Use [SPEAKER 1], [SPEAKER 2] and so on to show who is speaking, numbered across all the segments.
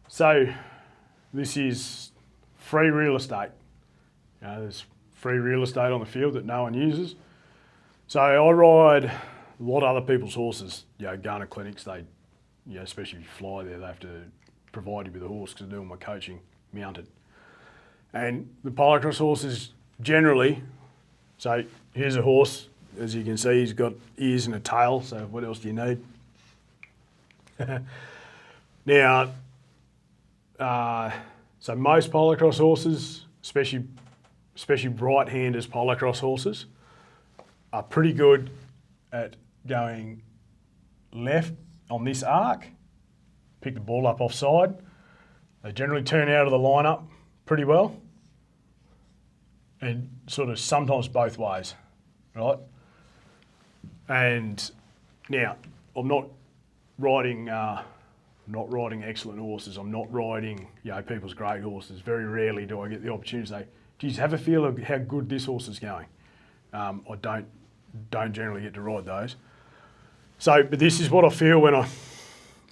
[SPEAKER 1] So this is free real estate. There's free real estate on the field that no one uses. So I ride a lot of other people's horses. Going to clinics, they, especially if you fly there, they have to provide you with a horse because I do all my coaching mounted. And the polocrosse horses generally, so here's a horse, as you can see, he's got ears and a tail, so what else do you need? Now, so most polocrosse horses, especially right-handers polocrosse horses, are pretty good at going left on this arc, pick the ball up offside. They generally turn out of the lineup pretty well, and sort of sometimes both ways, right? And now, I'm not riding excellent horses. I'm not riding, people's great horses. Very rarely do I get the opportunity to say, geez, have a feel of how good this horse is going. I don't generally get to ride those. So, but this is what I feel when I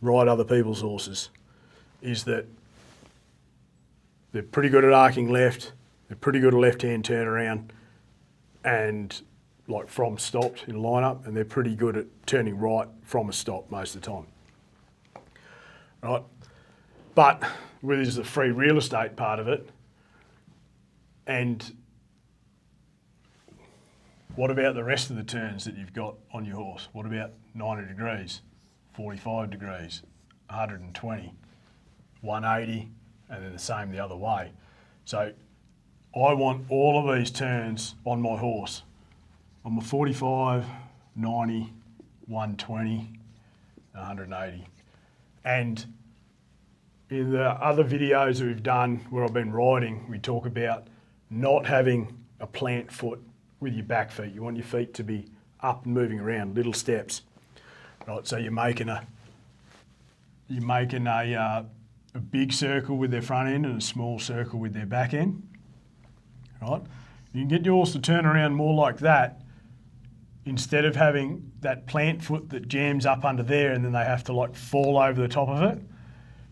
[SPEAKER 1] ride other people's horses, is that they're pretty good at arcing left, they're pretty good at left-hand turnaround, and like from stopped in lineup, and they're pretty good at turning right from a stop most of the time. Right? But there's the free real estate part of it, and what about the rest of the turns that you've got on your horse? What about 90 degrees, 45 degrees, 120, 180, and then the same the other way? So I want all of these turns on my horse. On my 45, 90, 120, 180. And in the other videos that we've done where I've been riding, we talk about not having a plant foot with your back feet. You want your feet to be up and moving around, little steps. Right, so you're making a big circle with their front end and a small circle with their back end. Right? You can get your horse to turn around more like that, instead of having that plant foot that jams up under there and then they have to like fall over the top of it.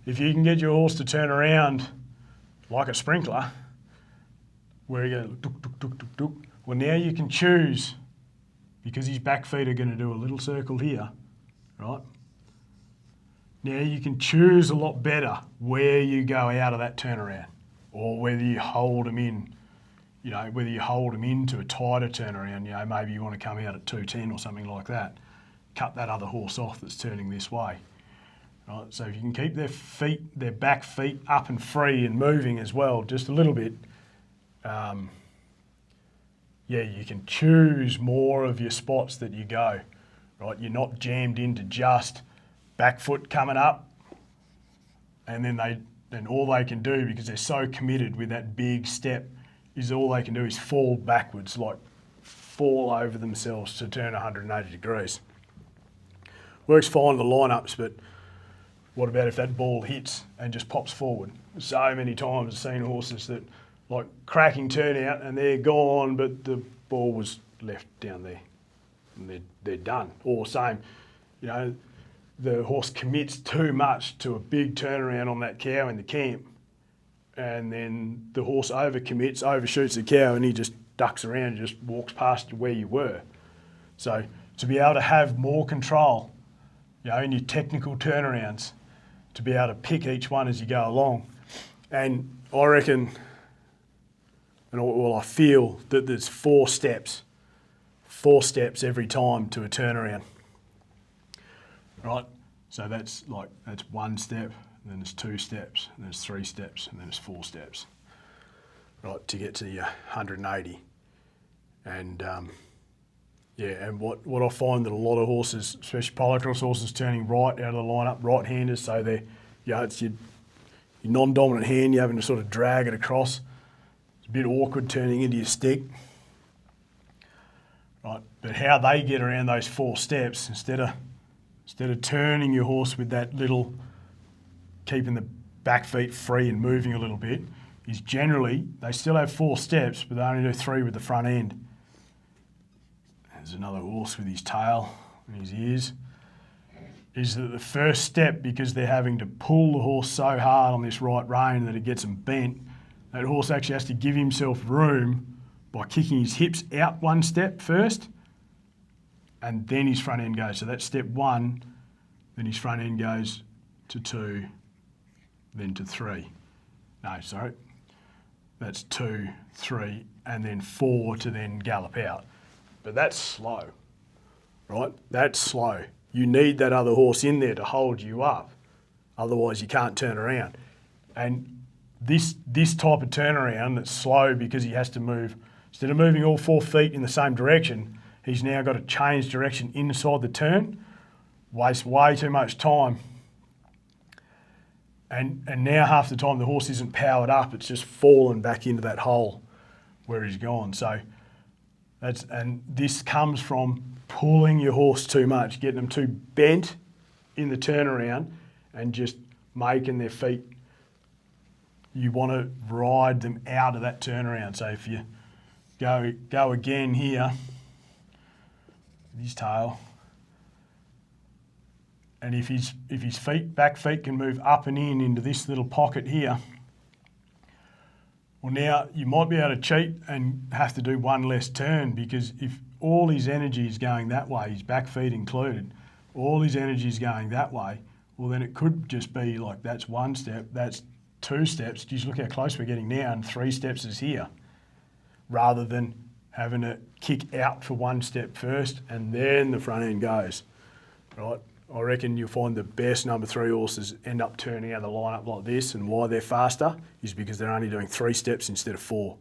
[SPEAKER 1] If you can get your horse to turn around like a sprinkler, where you go duk, duk, duk, duk, duk, well, now you can choose, because his back feet are going to do a little circle here, right? Now you can choose a lot better where you go out of that turnaround, or whether you hold them in. Whether you hold them into a tighter turnaround, maybe you want to come out at 210 or something like that. Cut that other horse off that's turning this way. Right? So if you can keep their back feet up and free and moving as well, just a little bit, you can choose more of your spots that you go. Right? You're not jammed into just back foot coming up, and then all they can do, because they're so committed with that big step, is all they can do is fall backwards, like fall over themselves to turn 180 degrees. Works fine in the lineups, but what about if that ball hits and just pops forward? So many times I've seen horses that like cracking turnout and they're gone, but the ball was left down there and they're done. Or same, the horse commits too much to a big turnaround on that cow in the camp, and then the horse overcommits, overshoots the cow, and he just ducks around and just walks past where you were. So to be able to have more control, in your technical turnarounds, to be able to pick each one as you go along. And I reckon, I feel that there's four steps every time to a turnaround. Right? So that's one step, and then there's two steps, and there's three steps, and then there's four steps, right, to get to your 180. And and what I find that a lot of horses, especially polocrosse horses, turning right out of the lineup, right-handers, so they're, it's your non-dominant hand, you're having to sort of drag it across. It's a bit awkward turning into your stick. Right, but how they get around those four steps, instead of turning your horse with that little, keeping the back feet free and moving a little bit, is generally, they still have four steps, but they only do three with the front end. There's another horse with his tail and his ears. is that the first step, because they're having to pull the horse so hard on this right rein that it gets them bent, that horse actually has to give himself room by kicking his hips out one step first, and then his front end goes. So that's step one, then his front end goes to 2, then to 3. No, sorry. That's 2, 3, and then 4 to then gallop out. But that's slow, right? That's slow. You need that other horse in there to hold you up. Otherwise, you can't turn around. And this type of turnaround that's slow because he has to move, instead of moving all 4 feet in the same direction, he's now got to change direction inside the turn, waste way too much time. And now half the time the horse isn't powered up, it's just fallen back into that hole where he's gone. So this comes from pulling your horse too much, getting them too bent in the turnaround and just making their feet, you want to ride them out of that turnaround. So if you go again here, his tail, and if his back feet can move up and in into this little pocket here, well, now you might be able to cheat and have to do one less turn, because if all his energy is going that way, his back feet included, all his energy is going that way, well, then it could just be like that's 1 step, that's 2 steps. Just look how close we're getting now, and 3 steps is here, rather than having to kick out for 1 step first and then the front end goes, right? I reckon you'll find the best number 3 horses end up turning out the lineup like this, and why they're faster is because they're only doing 3 steps instead of 4.